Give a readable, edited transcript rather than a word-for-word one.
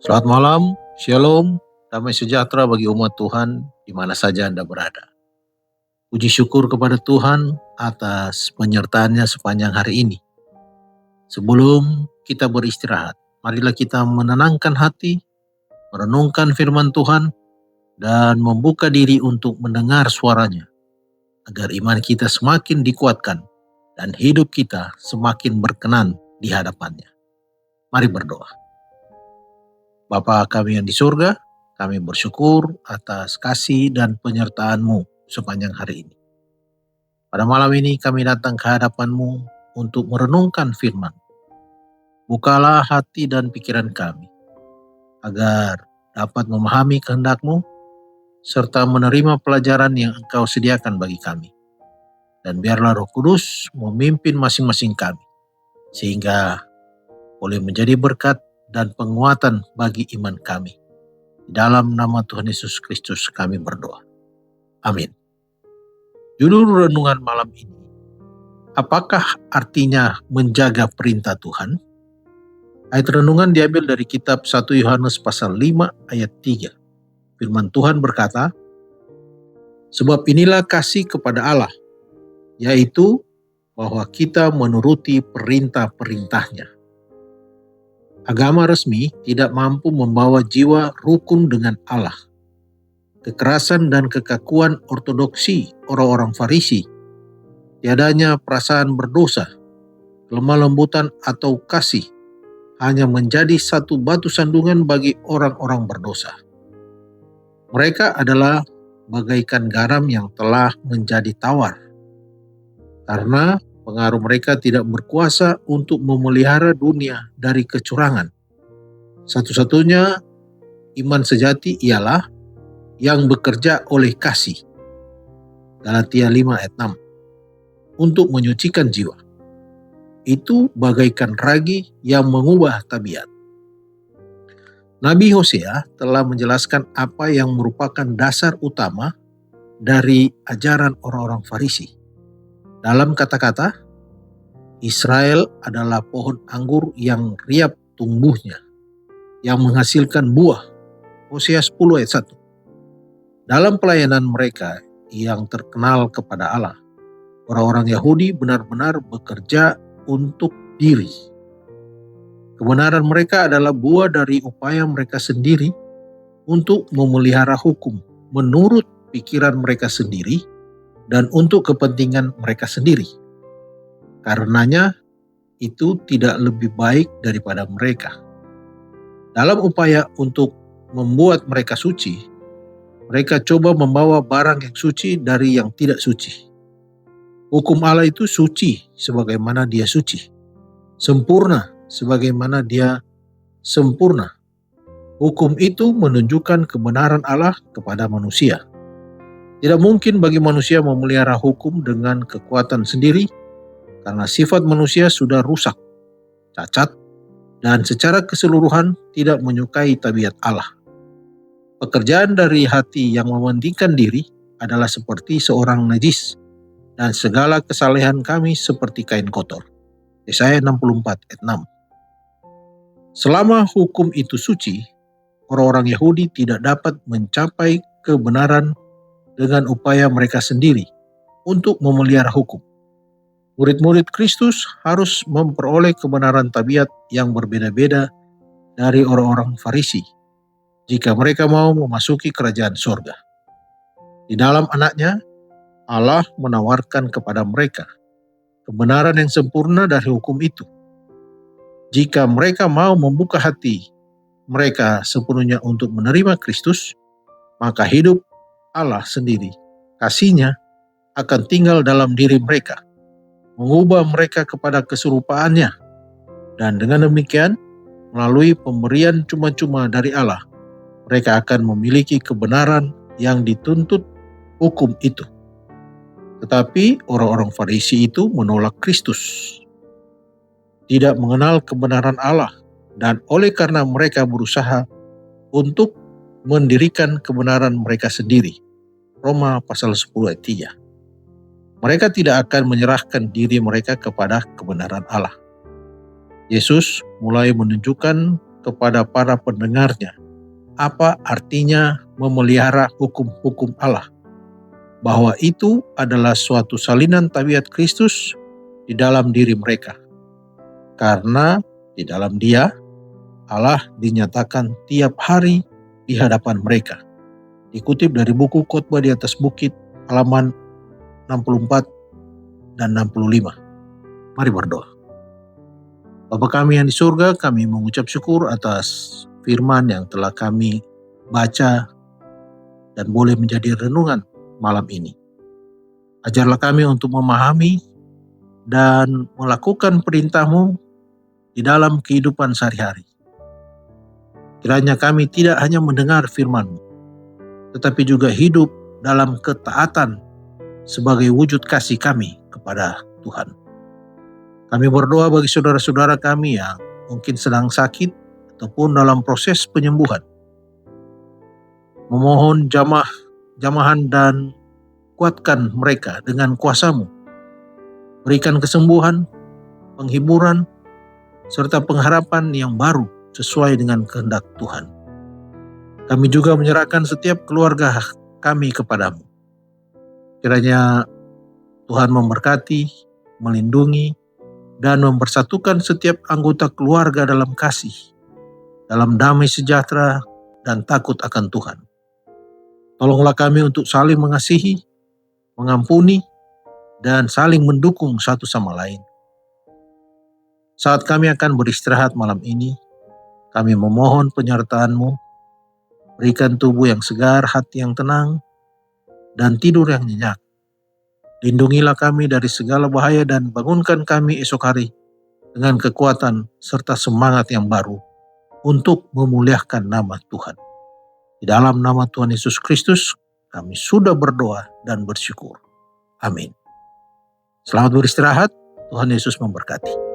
Selamat malam, shalom, damai sejahtera bagi umat Tuhan di mana saja Anda berada. Puji syukur kepada Tuhan atas penyertaannya sepanjang hari ini. Sebelum kita beristirahat, marilah kita menenangkan hati, merenungkan firman Tuhan, dan membuka diri untuk mendengar suaranya, agar iman kita semakin dikuatkan dan hidup kita semakin berkenan di hadapannya. Mari berdoa. Bapa kami yang di surga, kami bersyukur atas kasih dan penyertaan-Mu sepanjang hari ini. Pada malam ini kami datang ke hadapan-Mu untuk merenungkan firman. Bukalah hati dan pikiran kami, agar dapat memahami kehendak-Mu, serta menerima pelajaran yang Engkau sediakan bagi kami. Dan biarlah Roh Kudus memimpin masing-masing kami, sehingga boleh menjadi berkat dan penguatan bagi iman kami. Di dalam nama Tuhan Yesus Kristus kami berdoa. Amin. Judul renungan malam ini, apakah artinya menjaga perintah Tuhan? Ayat renungan diambil dari kitab 1 Yohanes pasal 5 ayat 3. Firman Tuhan berkata, sebab inilah kasih kepada Allah, yaitu bahwa kita menuruti perintah-perintahnya. Agama resmi tidak mampu membawa jiwa rukun dengan Allah. Kekerasan dan kekakuan ortodoksi orang-orang Farisi, tiadanya perasaan berdosa, lemah lembutan atau kasih, hanya menjadi satu batu sandungan bagi orang-orang berdosa. Mereka adalah bagaikan garam yang telah menjadi tawar, karena pengaruh mereka tidak berkuasa untuk memelihara dunia dari kecurangan. Satu-satunya iman sejati ialah yang bekerja oleh kasih. Galatia 5 ayat 6. Untuk menyucikan jiwa. Itu bagaikan ragi yang mengubah tabiat. Nabi Hosea telah menjelaskan apa yang merupakan dasar utama dari ajaran orang-orang Farisi. Dalam kata-kata, Israel adalah pohon anggur yang riap tumbuhnya, yang menghasilkan buah. Hosea 10 ayat 1. Dalam pelayanan mereka yang terkenal kepada Allah, orang-orang Yahudi benar-benar bekerja untuk diri. Kebenaran mereka adalah buah dari upaya mereka sendiri untuk memelihara hukum menurut pikiran mereka sendiri dan untuk kepentingan mereka sendiri. Karenanya itu tidak lebih baik daripada mereka. Dalam upaya untuk membuat mereka suci, mereka coba membawa barang yang suci dari yang tidak suci. Hukum Allah itu suci sebagaimana Dia suci, sempurna sebagaimana Dia sempurna. Hukum itu menunjukkan kebenaran Allah kepada manusia. Tidak mungkin bagi manusia memelihara hukum dengan kekuatan sendiri, karena sifat manusia sudah rusak, cacat, dan secara keseluruhan tidak menyukai tabiat Allah. Pekerjaan dari hati yang mementingkan diri adalah seperti seorang najis, dan segala kesalehan kami seperti kain kotor. Yesaya 64 ayat 6. Selama hukum itu suci, orang-orang Yahudi tidak dapat mencapai kebenaran dengan upaya mereka sendiri untuk memelihara hukum. Murid-murid Kristus harus memperoleh kebenaran tabiat yang berbeda-beda dari orang-orang Farisi jika mereka mau memasuki kerajaan surga. Di dalam Anaknya, Allah menawarkan kepada mereka kebenaran yang sempurna dari hukum itu. Jika mereka mau membuka hati mereka sepenuhnya untuk menerima Kristus, maka hidup Allah sendiri, kasih-Nya akan tinggal dalam diri mereka, mengubah mereka kepada keserupaannya, dan dengan demikian, melalui pemberian cuma-cuma dari Allah, mereka akan memiliki kebenaran yang dituntut hukum itu. Tetapi orang-orang Farisi itu menolak Kristus, tidak mengenal kebenaran Allah, dan oleh karena mereka berusaha untuk mendirikan kebenaran mereka sendiri. Roma pasal 10 ayat 3. mereka tidak akan menyerahkan diri mereka kepada kebenaran Allah. Yesus mulai menunjukkan kepada para pendengarnya apa artinya memelihara hukum-hukum Allah, bahwa itu adalah suatu salinan tabiat Kristus di dalam diri mereka. Karena di dalam Dia, Allah dinyatakan tiap hari di hadapan mereka. Dikutip dari buku Khotbah di atas Bukit, halaman 64 dan 65. Mari berdoa. Bapa kami yang di surga, kami mengucap syukur atas firman yang telah kami baca dan boleh menjadi renungan malam ini. Ajarlah kami untuk memahami dan melakukan perintah-Mu di dalam kehidupan sehari-hari. Kiranya kami tidak hanya mendengar firman-Mu, tetapi juga hidup dalam ketaatan sebagai wujud kasih kami kepada Tuhan. Kami berdoa bagi saudara-saudara kami yang mungkin sedang sakit ataupun dalam proses penyembuhan. Memohon jamahan dan kuatkan mereka dengan kuasa-Mu. Berikan kesembuhan, penghiburan, serta pengharapan yang baru sesuai dengan kehendak Tuhan. Kami juga menyerahkan setiap keluarga kami kepadamu. Kiranya Tuhan memberkati, melindungi, dan mempersatukan setiap anggota keluarga dalam kasih, dalam damai sejahtera dan takut akan Tuhan. Tolonglah kami untuk saling mengasihi, mengampuni, dan saling mendukung satu sama lain. Saat kami akan beristirahat malam ini, kami memohon penyertaan-Mu. Berikan tubuh yang segar, hati yang tenang, dan tidur yang nyenyak. Lindungilah kami dari segala bahaya dan bangunkan kami esok hari dengan kekuatan serta semangat yang baru untuk memuliakan nama Tuhan. Di dalam nama Tuhan Yesus Kristus, kami sudah berdoa dan bersyukur. Amin. Selamat beristirahat, Tuhan Yesus memberkati.